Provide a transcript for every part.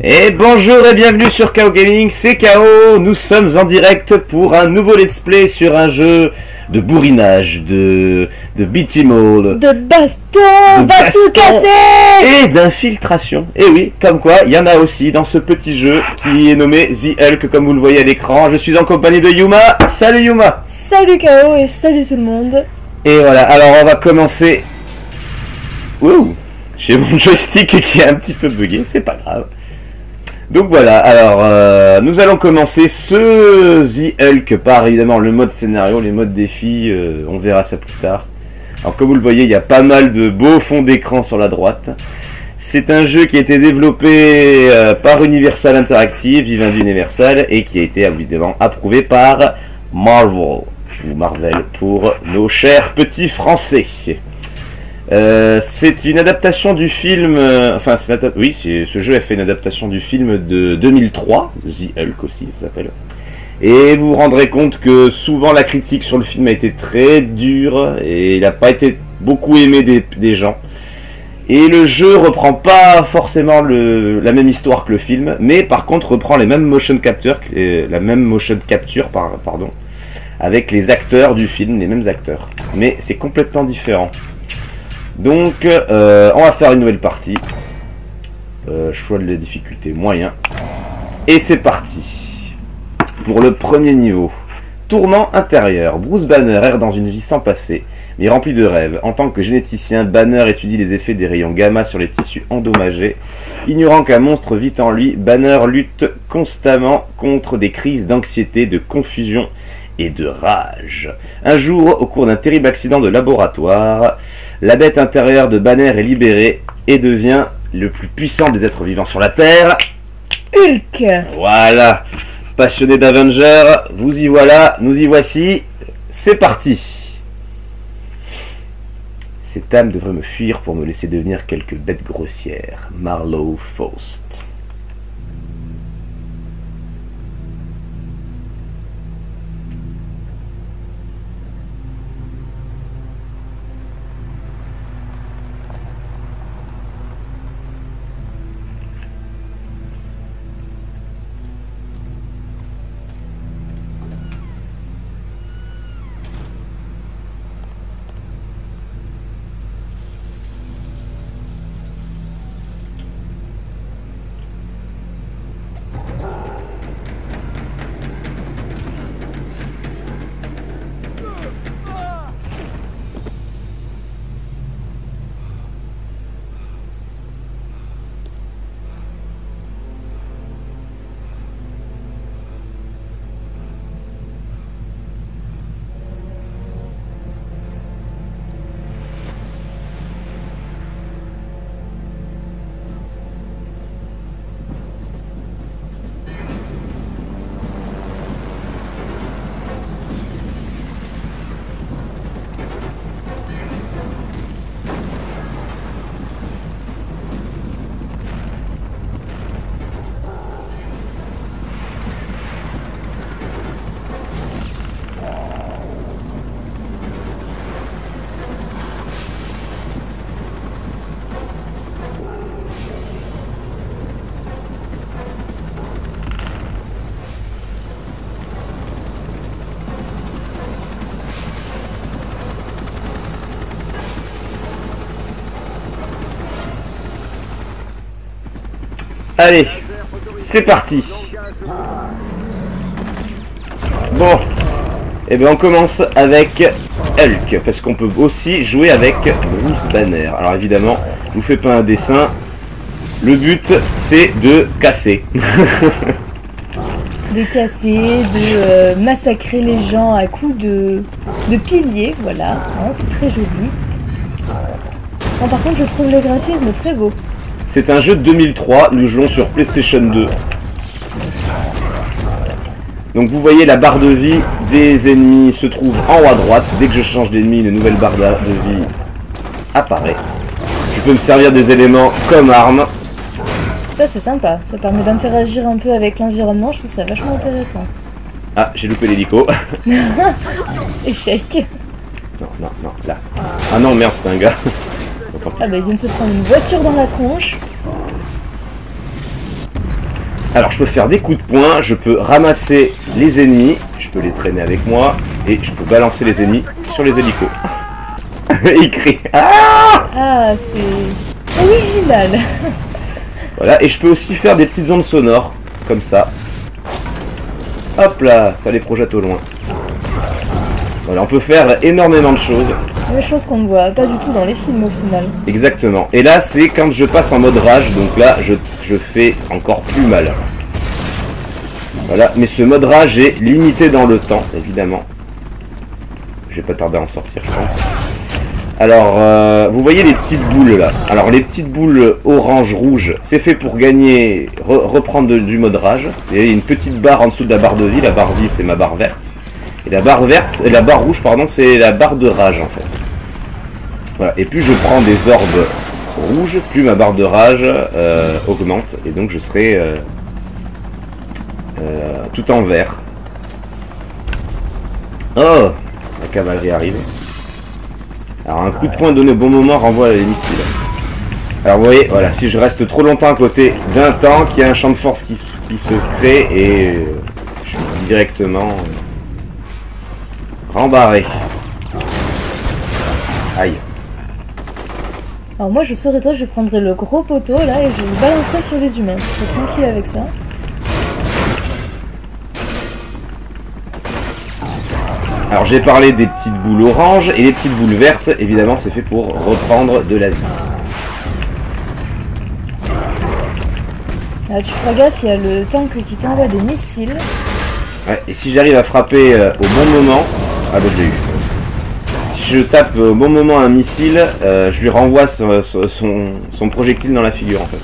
Et bonjour et bienvenue sur KO Gaming, c'est KO, nous sommes en direct pour un nouveau let's play sur un jeu de bourrinage, de beat'em all, de baston, va tout casser et d'infiltration. Et oui, comme quoi, il y en a aussi dans ce petit jeu qui est nommé The Hulk, comme vous le voyez à l'écran. Je suis en compagnie de Yuma. Salut Yuma. Salut KO et salut tout le monde. Et voilà, alors on va commencer. Ouh, j'ai mon joystick qui est un petit peu bugué, c'est pas grave. Donc voilà, alors nous allons commencer ce The Hulk par évidemment le mode scénario, les modes défi, on verra ça plus tard. Alors comme vous le voyez, il y a pas mal de beaux fonds d'écran sur la droite. C'est un jeu qui a été développé par Universal Interactive, Vivendi Universal, et qui a été évidemment approuvé par Marvel, ou Marvel pour nos chers petits français. C'est une adaptation du film, oui, ce jeu a fait une adaptation du film de 2003, The Hulk aussi ça s'appelle. Et vous vous rendrez compte que souvent la critique sur le film a été très dure et il n'a pas été beaucoup aimé des gens. Et le jeu reprend pas forcément la même histoire que le film, mais par contre reprend les mêmes motion capture, pardon, avec les acteurs du film, les mêmes acteurs. Mais c'est complètement différent. Donc, on va faire une nouvelle partie. Choix de la difficulté moyen. Et c'est parti. Pour le premier niveau. Tournant intérieur. Bruce Banner erre dans une vie sans passé, mais remplie de rêves. En tant que généticien, Banner étudie les effets des rayons gamma sur les tissus endommagés. Ignorant qu'un monstre vit en lui, Banner lutte constamment contre des crises d'anxiété, de confusion et de rage. Un jour, au cours d'un terrible accident de laboratoire, la bête intérieure de Banner est libérée et devient le plus puissant des êtres vivants sur la Terre. Hulk. Voilà. Passionné d'Avengers, vous y voilà, nous y voici. C'est parti. Cette âme devrait me fuir pour me laisser devenir quelque bête grossière. Marlowe Faust. Allez, c'est parti. Bon, et bien on commence avec Hulk, parce qu'on peut aussi jouer avec Bruce Banner. Alors évidemment, je vous fais pas un dessin. Le but, c'est de casser. De casser, de massacrer les gens à coups de piliers, voilà. Hein, c'est très joli. Bon, par contre, je trouve les graphismes très beaux. C'est un jeu de 2003, nous jouons sur PlayStation 2. Donc vous voyez la barre de vie des ennemis se trouve en haut à droite. Dès que je change d'ennemi, une nouvelle barre de vie apparaît. Je peux me servir des éléments comme arme. Ça c'est sympa, ça permet d'interagir un peu avec l'environnement, je trouve ça vachement intéressant. Ah, j'ai loupé l'hélico. Échec. Non, non, non, là. Ah non, merde, c'est un gars. Ah bah il vient de se prendre une voiture dans la tronche. Alors je peux faire des coups de poing, je peux ramasser les ennemis, je peux les traîner avec moi, et je peux balancer les ennemis sur les hélicos. Il crie. Ah, c'est original. Voilà, et je peux aussi faire des petites ondes sonores, comme ça. Hop là, ça les projette au loin. Voilà, on peut faire énormément de choses. Des choses qu'on ne voit pas du tout dans les films au final. Exactement. Et là, c'est quand je passe en mode rage, donc là, je fais encore plus mal. Voilà, mais ce mode rage est limité dans le temps, évidemment. Je vais pas tarder à en sortir, je pense. Alors, vous voyez les petites boules là. Alors, les petites boules orange-rouge, c'est fait pour gagner, reprendre du mode rage. Il y a une petite barre en dessous de la barre de vie. La barre vie, c'est ma barre verte. Et la barre verte, la barre rouge, pardon, c'est la barre de rage en fait. Voilà. Et plus je prends des orbes rouges, plus ma barre de rage augmente. Et donc je serai tout en vert. Oh, la cavalerie arrive. Alors un coup de poing donné au bon moment renvoie les missiles. Alors vous voyez, voilà, si je reste trop longtemps à côté d'un tank, il y a un champ de force qui se crée et je suis directement rembarré. Aïe. Alors moi je serais toi, je prendrais le gros poteau là et je le balancerais sur les humains. Je serais tranquille avec ça. Alors j'ai parlé des petites boules oranges et les petites boules vertes, évidemment c'est fait pour reprendre de la vie. Là tu feras gaffe, il y a le tank qui t'envoie des missiles. Ouais, et si j'arrive à frapper au bon moment... Ah bah je l'ai eu. Si je tape au bon moment un missile, je lui renvoie son projectile dans la figure en fait.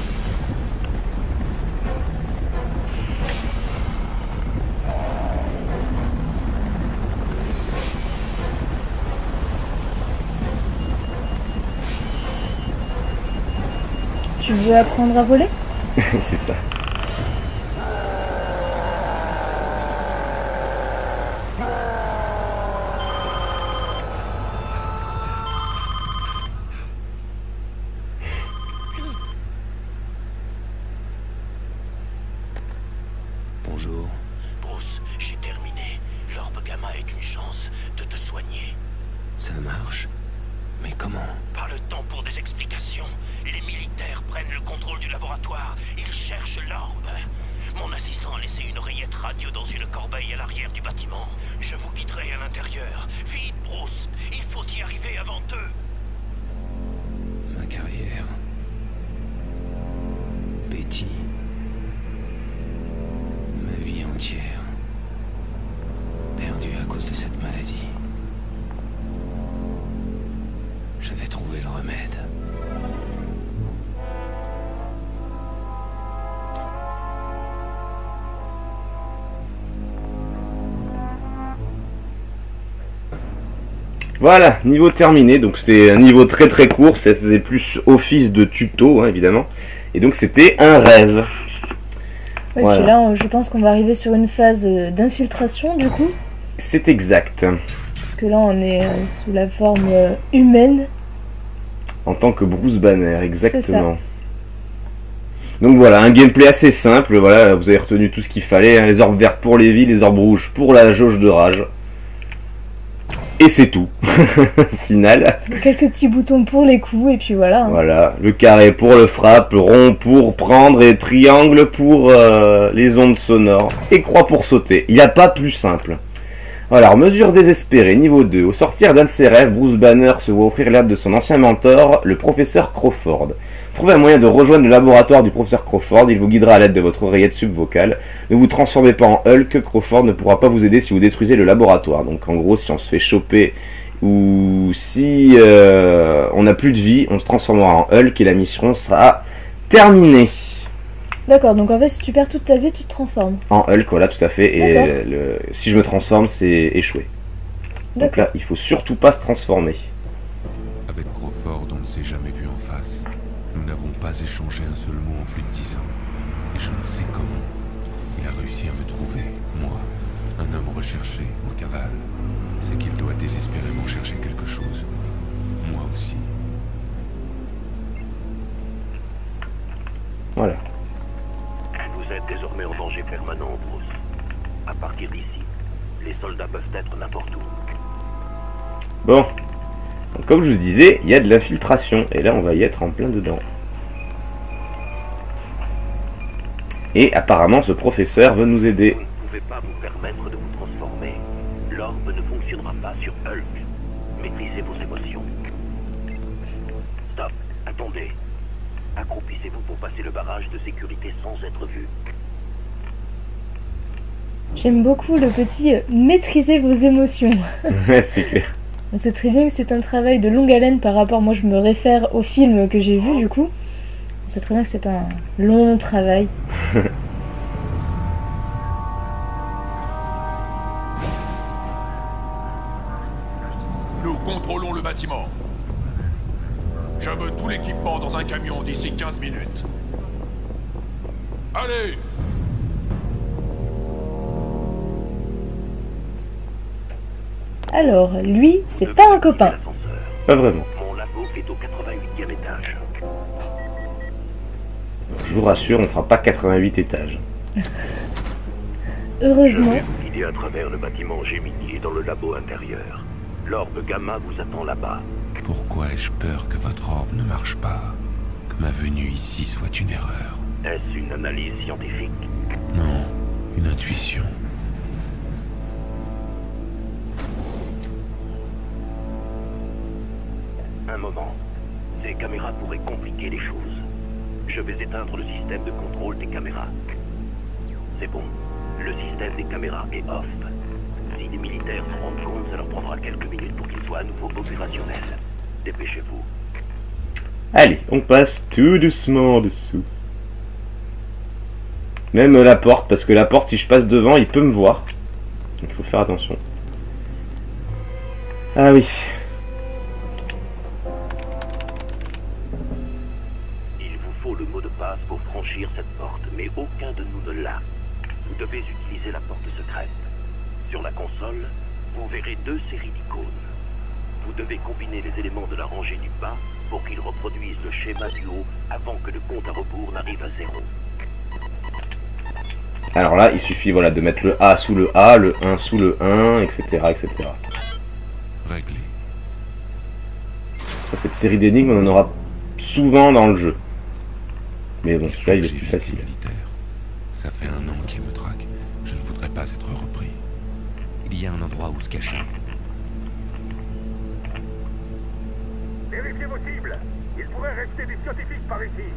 Tu veux apprendre à voler? C'est ça. Bonjour. Bruce, j'ai terminé. L'orbe gamma est une chance de te soigner. Ça marche? Mais comment? Pas le temps pour des explications. Les militaires prennent le contrôle du laboratoire. Ils cherchent l'orbe. Mon assistant a laissé une oreillette radio dans une corbeille à l'arrière du bâtiment. Je vous guiderai à l'intérieur. Vite, Bruce. Il faut y arriver avant eux. Ma carrière. Betty. Ma vie entière. Perdue à cause de cette maladie. Je vais trouver le remède. Voilà, niveau terminé, donc c'était un niveau très très court, ça faisait plus office de tuto hein, évidemment, et donc c'était un rêve. Ouais, voilà. Puis là je pense qu'on va arriver sur une phase d'infiltration du coup. C'est exact. Parce que là on est sous la forme humaine. En tant que Bruce Banner, exactement. Donc voilà, un gameplay assez simple, voilà, vous avez retenu tout ce qu'il fallait, hein, les orbes verts pour les vies, les orbes rouges pour la jauge de rage. Et c'est tout, final. Quelques petits boutons pour les coups, et puis voilà. Hein. Voilà, le carré pour le frappe, le rond pour prendre, et triangle pour les ondes sonores, et croix pour sauter. Il n'y a pas plus simple. Voilà, alors, mesure désespérée, niveau 2. Au sortir d'un de ses rêves, Bruce Banner se voit offrir l'aide de son ancien mentor, le professeur Crawford. Trouvez un moyen de rejoindre le laboratoire du professeur Crawford, il vous guidera à l'aide de votre oreillette subvocale. Ne vous transformez pas en Hulk, Crawford ne pourra pas vous aider si vous détruisez le laboratoire. Donc en gros, si on se fait choper ou si on n'a plus de vie, on se transformera en Hulk et la mission sera terminée. D'accord, donc en fait si tu perds toute ta vie, tu te transformes. En Hulk, voilà, tout à fait. Et si je me transforme, c'est échoué. Donc là, il faut surtout pas se transformer. Avec Crawford, on ne s'est jamais vu en face. Nous n'avons pas échangé un seul mot en plus de 10 ans. Et je ne sais comment. Il a réussi à me trouver, moi, un homme recherché en cavale. C'est qu'il doit désespérément chercher quelque chose. Moi aussi. Voilà. Vous êtes êtes désormais en danger permanent, Bruce. À partir d'ici, les soldats peuvent être n'importe où. Bon. Donc, comme je vous disais, il y a de l'infiltration. Et là, on va y être en plein dedans. Et apparemment, ce professeur veut nous aider. Vous ne pouvez pas vous permettre de vous transformer. L'orbe ne fonctionnera pas sur Hulk. Maîtrisez vos émotions. Stop, attendez. Accroupissez-vous pour passer le barrage de sécurité sans être vu. J'aime beaucoup le petit maîtriser vos émotions. Ouais, c'est clair. On sait très bien que c'est un travail de longue haleine par rapport, moi je me réfère au film que j'ai vu du coup. On sait très bien que c'est un long travail. Nous contrôlons le bâtiment. Je veux tout l'équipement dans un camion d'ici 15 minutes. Allez! Alors, lui, c'est pas un copain. Pas vraiment. Mon labo est au 88e étage. Je vous rassure, on ne fera pas 88 étages. Heureusement. Je vais vous guider à travers le bâtiment Gemini dans le labo intérieur. L'orbe gamma vous attend là-bas. Pourquoi ai-je peur que votre orbe ne marche pas? Que ma venue ici soit une erreur? Est-ce une analyse scientifique? Non, une intuition. Un moment. Ces caméras pourraient compliquer les choses. Je vais éteindre le système de contrôle des caméras. C'est bon. Le système des caméras est off. Si les militaires s'en rendent compte, ça leur prendra quelques minutes pour qu'ils soient à nouveau opérationnels. Dépêchez-vous. Allez, on passe tout doucement en dessous. Même la porte, parce que la porte, si je passe devant, il peut me voir. Donc il faut faire attention. Ah oui. Il vous faut le mot de passe pour franchir cette porte, mais aucun de nous ne l'a. Vous devez utiliser la porte secrète. Sur la console, vous verrez deux séries d'icônes. Vous devez combiner les éléments de la rangée du bas pour qu'ils reproduisent le schéma du haut avant que le compte à rebours n'arrive à 0. Alors là, il suffit voilà, de mettre le A sous le A, le 1 sous le 1, etc. etc. Réglé. Sur cette série d'énigmes, on en aura souvent dans le jeu. Mais bon, celui-là, il est J'ai plus évité facile. militaire. Ça fait 1 an qu'il me traque. Je ne voudrais pas être repris. Il y a un endroit où se cacher. Vérifiez vos cibles. Il pourrait rester des scientifiques par ici.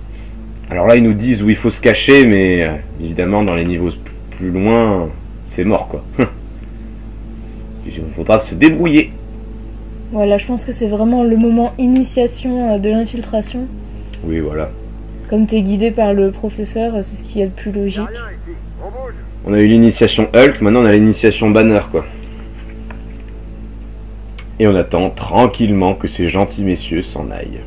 Alors là, ils nous disent où il faut se cacher, mais évidemment, dans les niveaux plus loin, c'est mort, quoi. Il faudra se débrouiller. Voilà, je pense que c'est vraiment le moment initiation de l'infiltration. Oui, voilà. Comme t'es guidé par le professeur, c'est ce qu'il y a de plus logique. Rien ici. On bouge. On a eu l'initiation Hulk, maintenant on a l'initiation Banner, quoi. Et on attend tranquillement que ces gentils messieurs s'en aillent.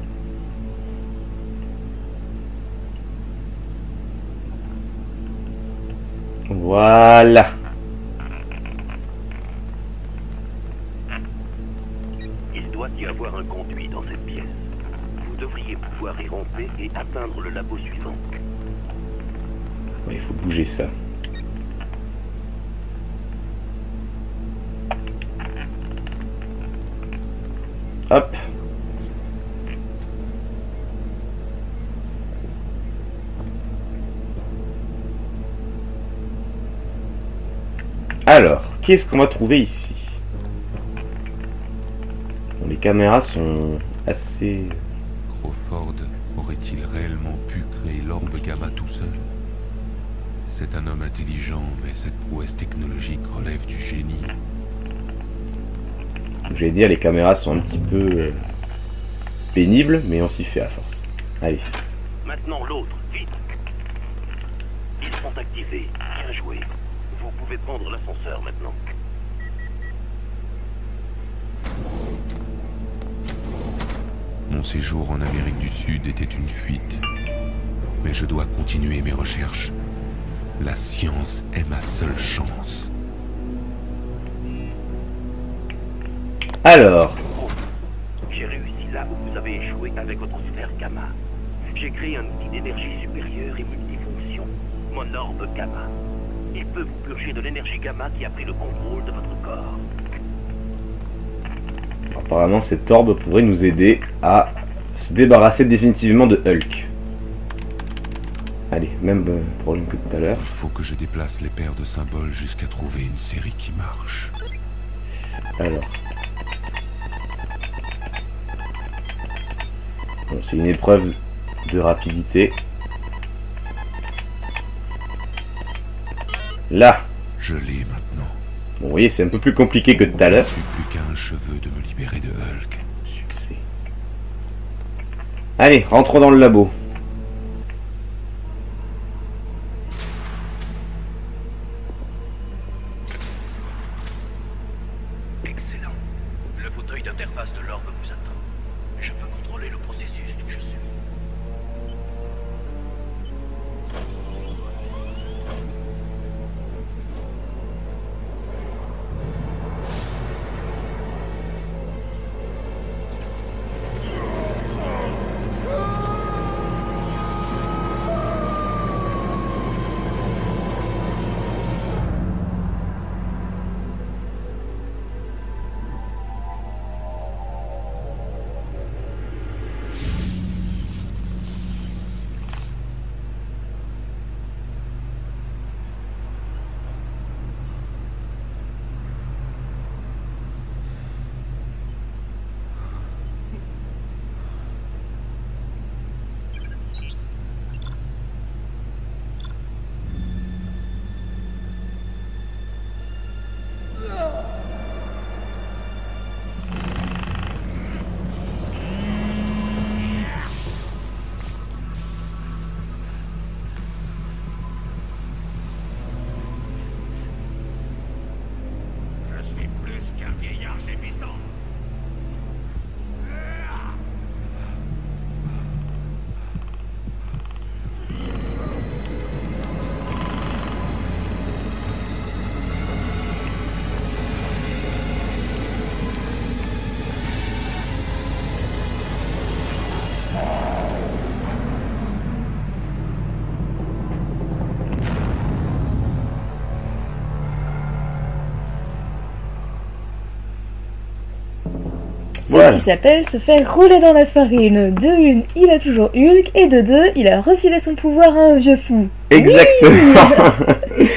Voilà. Il doit y avoir un conduit dans cette pièce. Vous devriez pouvoir y ramper et atteindre le labo suivant. Ouais, il faut bouger ça. Hop. Alors, qu'est-ce qu'on va trouver ici? Bon, les caméras sont assez... Crawford aurait-il réellement pu créer l'orbe gamma tout seul? C'est un homme intelligent, mais cette prouesse technologique relève du génie. Je vais dire, les caméras sont un petit peu pénibles, mais on s'y fait à force. Allez. Maintenant l'autre, vite. Ils sont activés. Bien joué. Vous pouvez prendre l'ascenseur maintenant. Mon séjour en Amérique du Sud était une fuite. Mais je dois continuer mes recherches. La science est ma seule chance. Alors, J'ai réussi là où vous avez échoué avec votre sphère gamma. J'ai créé un outil d'énergie supérieure et multifonction. mon orbe gamma. Il peut vous purger de l'énergie gamma qui a pris le contrôle de votre corps. Apparemment, cet orbe pourrait nous aider à se débarrasser définitivement de Hulk. Allez, même problème que tout à l'heure. Il faut que je déplace les paires de symboles jusqu'à trouver une série qui marche. Alors. Bon, c'est une épreuve de rapidité. Là. Je l'ai maintenant. Bon, vous voyez, c'est un peu plus compliqué que tout à l'heure. Je ne suis plus qu'à un cheveu de me libérer de Hulk. Succès. Allez, rentrons dans le labo. Excellent. Le fauteuil d'interface de l'orbe vous attend. Je peux contrôler le processus d'où je suis. C'est ce qui s'appelle se faire rouler dans la farine. De une, il a toujours Hulk, et de deux, il a refilé son pouvoir à un vieux fou. Exactement. Oui.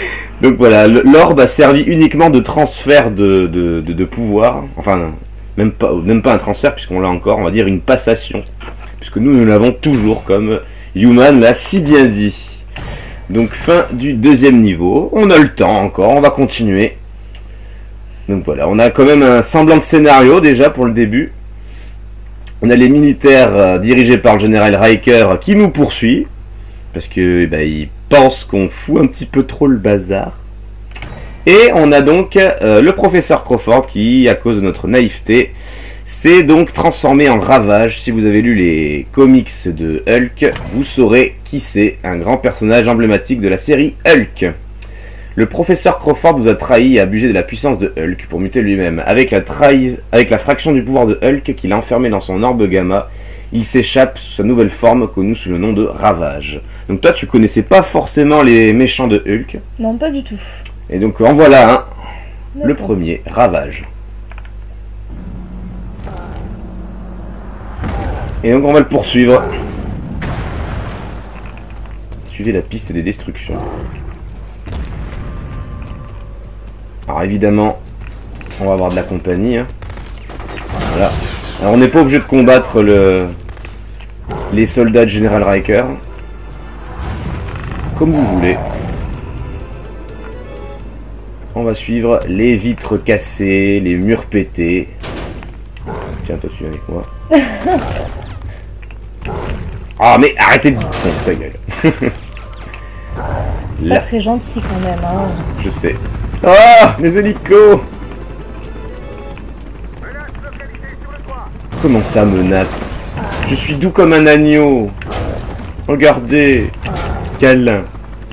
Donc voilà, l'orbe a servi uniquement de transfert de pouvoir. Enfin, même pas un transfert, puisqu'on l'a encore, on va dire une passation. Puisque nous l'avons toujours, comme Human l'a si bien dit. Donc fin du deuxième niveau. On a le temps encore, on va continuer. Donc voilà, on a quand même un semblant de scénario déjà pour le début. On a les militaires dirigés par le général Riker qui nous poursuit. Parce que ils pensent qu'on fout un petit peu trop le bazar. Et on a donc le professeur Crawford qui, à cause de notre naïveté, s'est donc transformé en Ravage. Si vous avez lu les comics de Hulk, vous saurez qui c'est, un grand personnage emblématique de la série Hulk. Le professeur Crawford vous a trahi et abusé de la puissance de Hulk pour muter lui-même. Avec la fraction du pouvoir de Hulk qu'il a enfermé dans son orbe gamma, il s'échappe sous sa nouvelle forme connue sous le nom de Ravage. Donc toi, tu connaissais pas forcément les méchants de Hulk. Non, pas du tout. Et donc en voilà un, le premier, Ravage. Et donc on va le poursuivre. Suivez la piste des destructions. Alors évidemment, on va avoir de la compagnie. Hein. Voilà. Alors on n'est pas obligé de combattre les soldats de Général Riker. Comme vous voulez. On va suivre les vitres cassées, les murs pétés. Tiens, toi tu viens avec moi. Ah mais arrêtez de... Bon, ta gueule. C'est pas très gentil quand même, hein. Je sais. Ah, les hélicos! Comment ça menace? Je suis doux comme un agneau. Regardez. Câlin.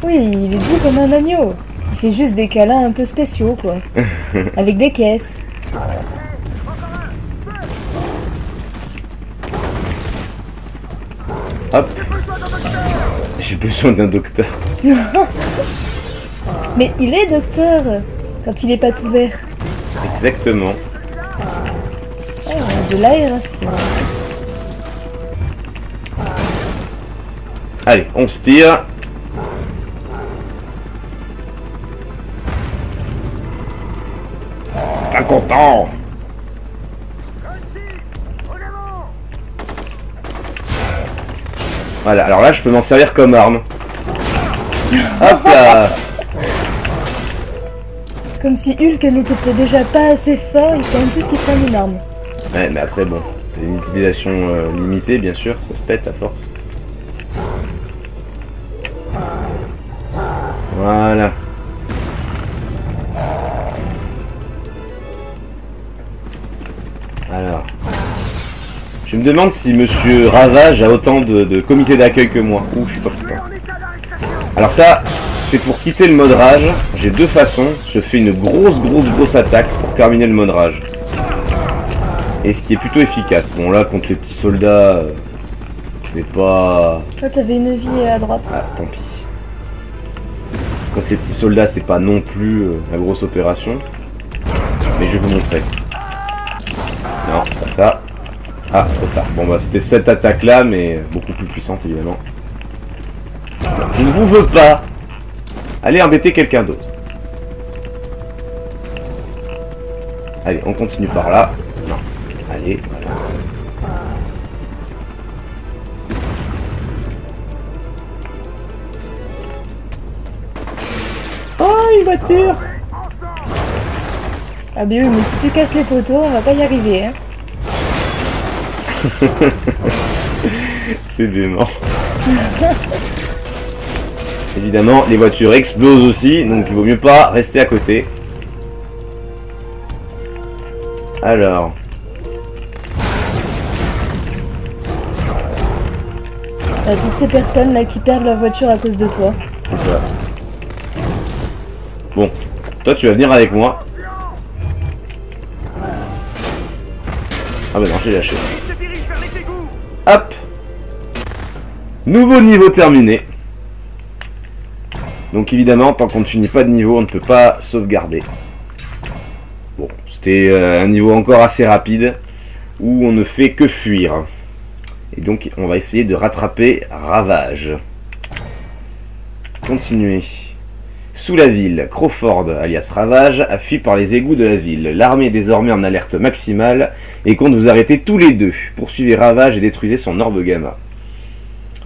Oui, il est doux comme un agneau. Il fait juste des câlins un peu spéciaux, quoi. Avec des caisses. Hop. J'ai besoin d'un docteur. Mais il est docteur quand il est pas tout vert. Exactement. Oh, de l'aération. Allez, on se tire. Pas content. Voilà, alors là je peux m'en servir comme arme. Hop là. Comme si Hulk n'était déjà pas assez fort, il faut en plus qu'il prenne une arme. Ouais, mais après bon, c'est une utilisation limitée bien sûr, ça se pète à force. Voilà. Alors, je me demande si Monsieur Ravage a autant de comités d'accueil que moi. Ouh, je suis pas content. Alors ça, c'est pour quitter le mode rage. J'ai deux façons. Je fais une grosse attaque pour terminer le mode rage. Et ce qui est plutôt efficace. Bon là, contre les petits soldats, c'est pas... Toi, t'avais une vie à droite. Ah, tant pis. Contre les petits soldats, c'est pas non plus la grosse opération. Mais je vais vous montrer. Non, pas ça. Ah, trop tard. Bon bah c'était cette attaque là, mais beaucoup plus puissante évidemment. Non, je ne vous veux pas. Allez embêter quelqu'un d'autre. Allez, on continue par là. Non. Allez, voilà. Oh, une voiture! Ah bah oui, mais si tu casses les poteaux, on va pas y arriver, hein. C'est dément. Évidemment, les voitures explosent aussi, donc il vaut mieux pas rester à côté. Alors... T'as toutes ces personnes là qui perdent leur voiture à cause de toi. C'est ça. Bon, toi tu vas venir avec moi. Ah bah non, j'ai lâché. Hop. Nouveau niveau terminé. Donc évidemment, tant qu'on ne finit pas de niveau, on ne peut pas sauvegarder. Bon, c'était un niveau encore assez rapide, où on ne fait que fuir. Et donc on va essayer de rattraper Ravage. Continuer. Sous la ville, Crawford, alias Ravage, a fui par les égouts de la ville. L'armée est désormais en alerte maximale et compte vous arrêter tous les deux. Poursuivez Ravage et détruisez son orbe gamma.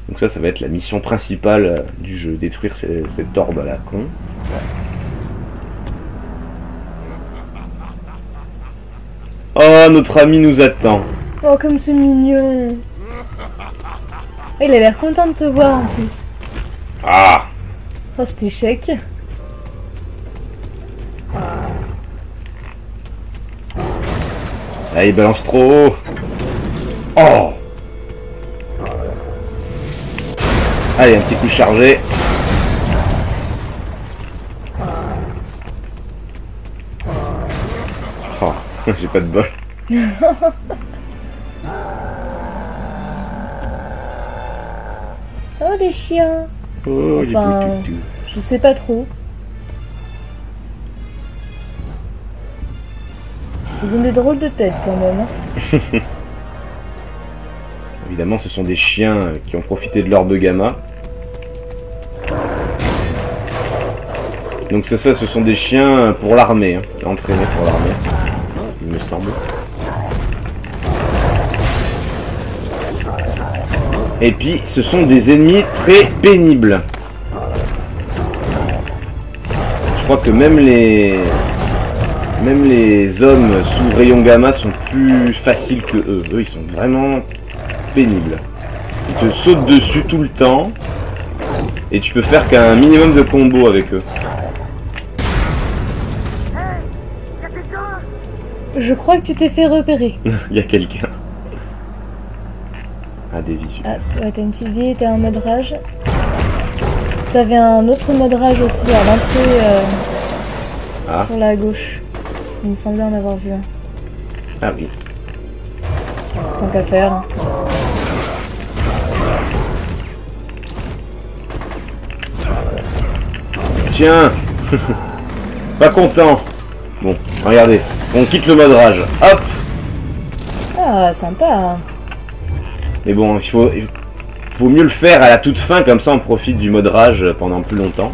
Donc ça va être la mission principale du jeu, détruire cet orbe à la con. Oh, notre ami nous attend. Oh, comme c'est mignon. Il a l'air content de te voir en plus. Ah. Oh, cet échec. Ah, il balance trop haut. Oh. Allez, un petit coup chargé. Oh, j'ai pas de bol. Oh, les chiens. Oh, Enfin, je sais pas trop. Ils ont des drôles de têtes quand même. Hein. Évidemment, ce sont des chiens qui ont profité de l'orbe gamma. Donc c'est ça, ce sont des chiens pour l'armée, hein, entraînés pour l'armée, il me semble. Et puis, ce sont des ennemis très pénibles. Je crois que même les hommes sous rayon gamma sont plus faciles que eux. Eux, ils sont vraiment pénibles. Ils te sautent dessus tout le temps. Et tu peux faire qu'un minimum de combos avec eux. Je crois que tu t'es fait repérer. Il y a quelqu'un. Ah, des vies. Ah, t'as une petite vie, t'as un mode rage. T'avais un autre mode rage aussi à l'entrée sur la gauche. Il me semblait en avoir vu un. Ah oui. Tant qu'à faire. Tiens. Pas content. Bon, regardez. On quitte le mode rage. Hop. Ah, sympa. Mais bon, il faut mieux le faire à la toute fin, comme ça on profite du mode rage pendant plus longtemps.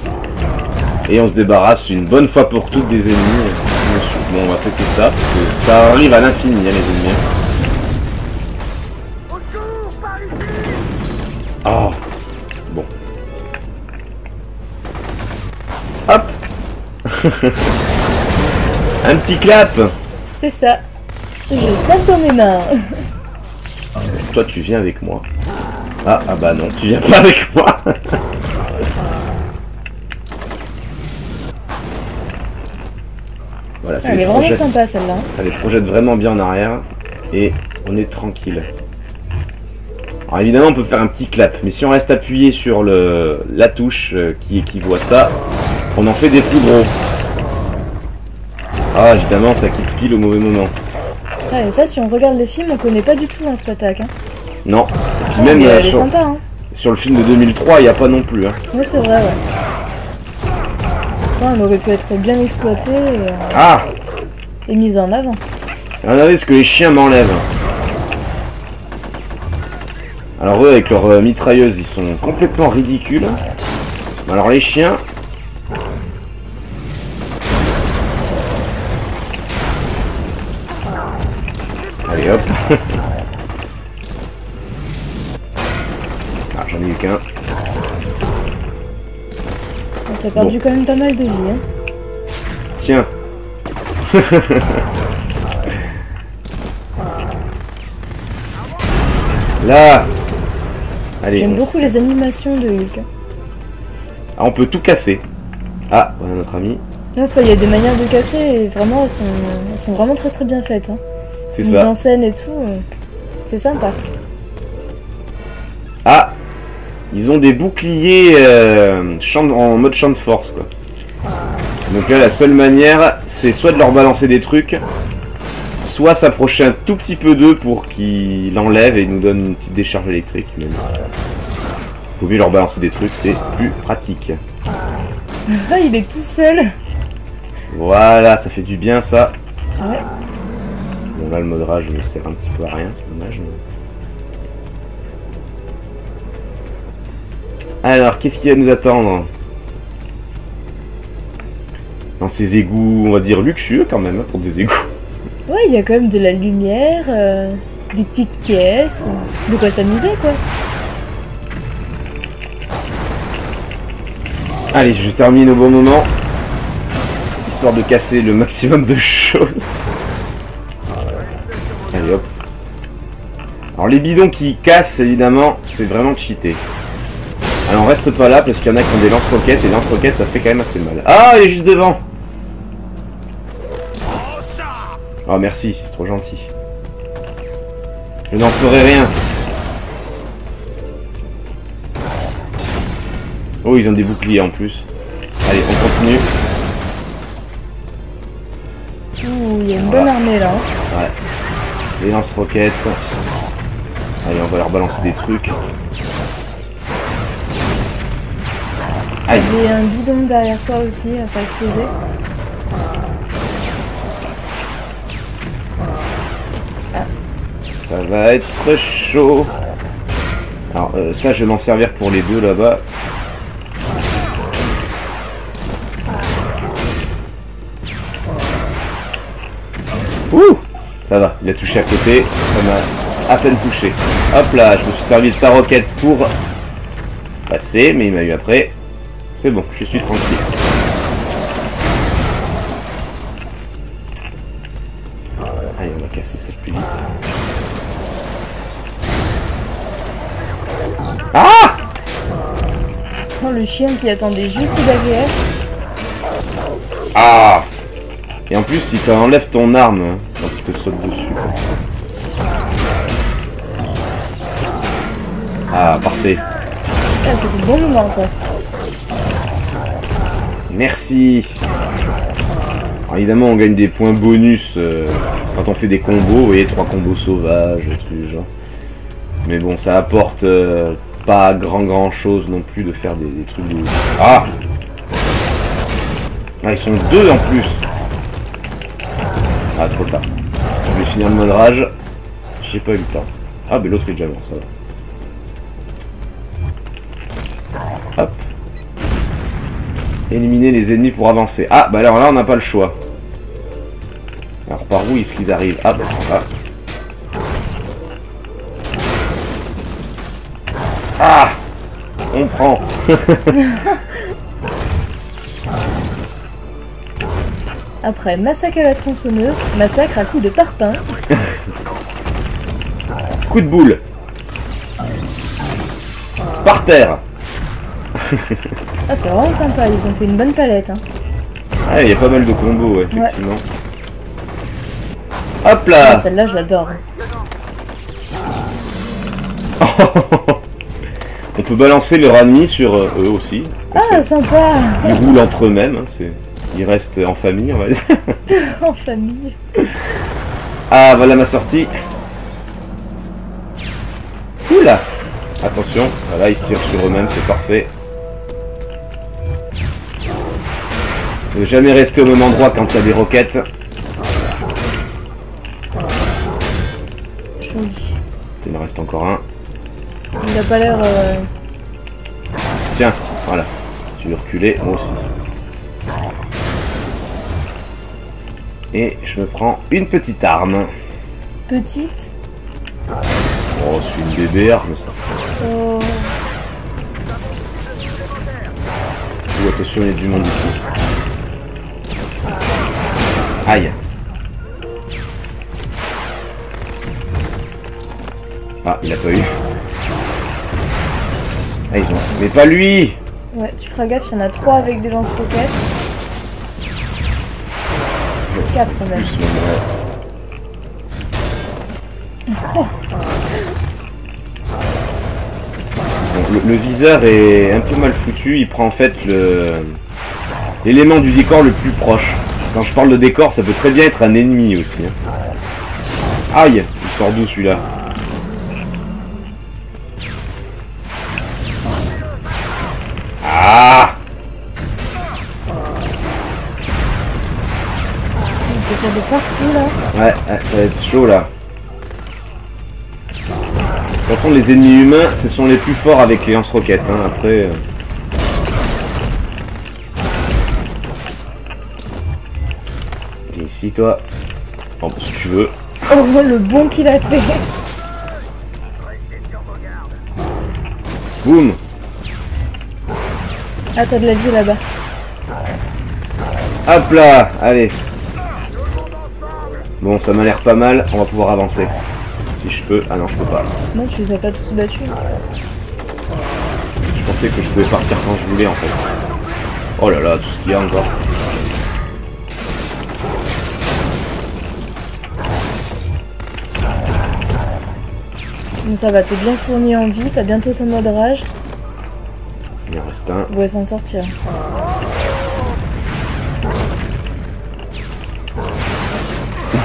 Et on se débarrasse une bonne fois pour toutes des ennemis. Bon, on va fêter ça, parce que ça arrive à l'infini, hein, les ennemis. Oh. Bon. Hop. Un petit clap. C'est ça. Je tape dans mes mains. Toi, tu viens avec moi. Ah bah non, tu viens pas avec moi. Voilà, Elle est vraiment sympa celle-là. Ça les projette vraiment bien en arrière. Et on est tranquille. Alors évidemment, on peut faire un petit clap. Mais si on reste appuyé sur la touche qui équivaut à ça, on en fait des plus gros. Ah, évidemment, ça quitte pile au mauvais moment. Ouais, et ça, si on regarde le film, on connaît pas du tout hein, cette attaque. Hein. Non. Et puis Ouais, même elle est sympa. Hein. sur le film de 2003, il n'y a pas non plus. Hein. Oui, c'est vrai, ouais. Ouais, elle aurait pu être bien exploitée et mise en avant. Regardez ce que les chiens m'enlèvent. Alors eux, avec leur mitrailleuse, ils sont complètement ridicules. Alors les chiens... Allez hop. Ah, j'en ai eu qu'un. T'as perdu quand même pas mal de vie. Hein. Tiens. Là. Allez. J'aime beaucoup les animations de Hulk. Ah, on peut tout casser. Ah, voilà notre ami. Enfin, il y a des manières de casser et vraiment elles sont vraiment très très bien faites. Hein. C'est Mise ça. en scène et tout, c'est sympa. Ah, ils ont des boucliers en mode champ de force quoi. Donc là la seule manière c'est soit de leur balancer des trucs, soit s'approcher un tout petit peu d'eux pour qu'ils l'enlèvent et nous donnent une petite décharge électrique. Même. Faut mieux leur balancer des trucs, c'est plus pratique. Ah, il est tout seul. Voilà, ça fait du bien ça. Ouais. Bon là le mode rage ne sert un petit peu à rien, c'est dommage. Mais... Alors qu'est-ce qui va nous attendre dans ces égouts, on va dire luxueux quand même, hein, pour des égouts. Ouais, il y a quand même de la lumière, des petites caisses, de quoi s'amuser quoi. Allez, je termine au bon moment, histoire de casser le maximum de choses. Allez hop. Alors les bidons qui cassent, évidemment, c'est vraiment cheaté. Alors on reste pas là parce qu'il y en a qui ont des lance-roquettes et les lance-roquettes ça fait quand même assez mal. Ah, il est juste devant. Oh merci, c'est trop gentil. Je n'en ferai rien. Oh, ils ont des boucliers en plus. Allez, on continue. Ouh, il y a une bonne armée là. Ouais. Les lance-roquettes. Allez, on va leur balancer des trucs. Il y a un bidon derrière toi aussi à faire exploser. Ça va être chaud. Alors ça je vais m'en servir pour les deux là-bas. Ouh, ça va, il a touché à côté, ça m'a à peine touché. Hop là, je me suis servi de sa roquette pour passer, mais il m'a eu après. C'est bon, je suis tranquille. Allez, on va casser ça plus vite. Ah! Oh, le chien qui attendait juste derrière. Ah! Et en plus, il t'enlève ton arme quand il te saute dessus. Ah, parfait. Ah, c'était le bon moment ça. Merci. Alors, évidemment, on gagne des points bonus quand on fait des combos. Vous voyez, 3 combos sauvages, des trucs du genre. Mais bon, ça apporte pas grand chose non plus de faire des trucs de... Ah! Ah, ils sont deux en plus. Ah, trop tard. Je vais finir le mode rage. J'ai pas eu le temps. Ah, mais l'autre est déjà mort, ça va. Hop. Éliminer les ennemis pour avancer. Ah, bah alors là, on n'a pas le choix. Alors, par où est-ce qu'ils arrivent? Ah, bah là. Ah, on prend. Après, massacre à la tronçonneuse, massacre à coups de parpaing. Coup de boule. Par terre. Ah, c'est vraiment sympa, ils ont fait une bonne palette. Hein. Ah, il y a pas mal de combos, ouais, effectivement. Ouais. Hop là. Ah, celle-là, je l'adore. On peut balancer leur ennemi sur eux aussi. Ah, sympa. Ils roulent entre eux-mêmes, hein, ils restent en famille, on va dire. En famille. Ah, voilà ma sortie. Oula. Attention, voilà, ils tirent sur eux-mêmes, c'est parfait. Ne jamais rester au même endroit quand il y a des roquettes. Joli. Il en reste encore un. Il a pas l'air... Tiens, voilà. Tu veux reculer, moi aussi. Et je me prends une petite arme. Petite. Oh, c'est une bébé arme, ça. Oh. Oh, attention, il y a du monde ici. Aïe. Ah, il a pas eu. Ah, ils ont... Mais pas lui. Ouais, tu feras gaffe, il y en a 3 avec des lance-roquettes. 4 même. Plus, ouais. Bon, le viseur est un peu mal foutu, il prend en fait l'élément du décor le plus proche. Quand je parle de décor, ça peut très bien être un ennemi aussi. Hein. Aïe, il sort d'où celui-là? Ah! Ça tire de partout là. Ouais, ça va être chaud là. De toute façon, les ennemis humains, ce sont les plus forts avec les lance-roquettes. Hein. Après. Et ici, toi. Bon, si tu veux. Oh, le bon qu'il a fait. Boum! Ah, t'as de la vie là-bas. Hop là! Allez! Bon, ça m'a l'air pas mal. On va pouvoir avancer. Si je peux. Ah non, je peux pas. Non, tu les as pas tous battus. Je pensais que je pouvais partir quand je voulais en fait. Oh là là, tout ce qu'il y a encore. Bon, ça va, t'es bien fourni en vie, t'as bientôt ton mode rage. Il en reste un. On va s'en sortir.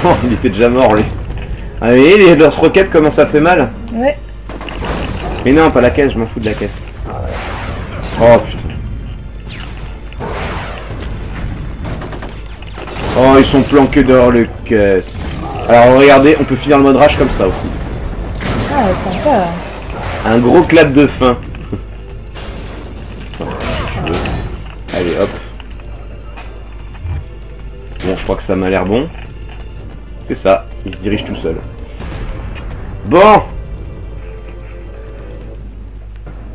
Oh, il était déjà mort lui. Ah mais les lance-roquettes, comment ça fait mal? Ouais. Mais non, pas la caisse, je m'en fous de la caisse. Oh putain. Oh, ils sont planqués dehors les caisses. Alors regardez, on peut finir le mode rage comme ça aussi. Ah, sympa. Un gros clap de fin. Allez hop. Bon, je crois que ça m'a l'air bon. C'est ça, il se dirige tout seul. Bon.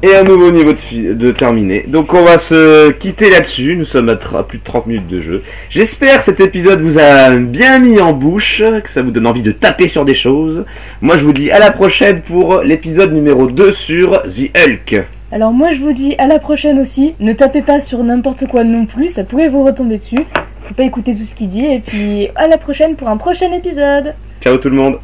Et un nouveau niveau de terminé. Donc on va se quitter là-dessus. Nous sommes à plus de 30 minutes de jeu. J'espère que cet épisode vous a bien mis en bouche, que ça vous donne envie de taper sur des choses. Moi je vous dis à la prochaine pour l'épisode numéro 2 sur The Hulk. Alors moi je vous dis à la prochaine aussi. Ne tapez pas sur n'importe quoi non plus, ça pourrait vous retomber dessus. Faut pas écouter tout ce qu'il dit. Et puis à la prochaine pour un prochain épisode. Ciao tout le monde.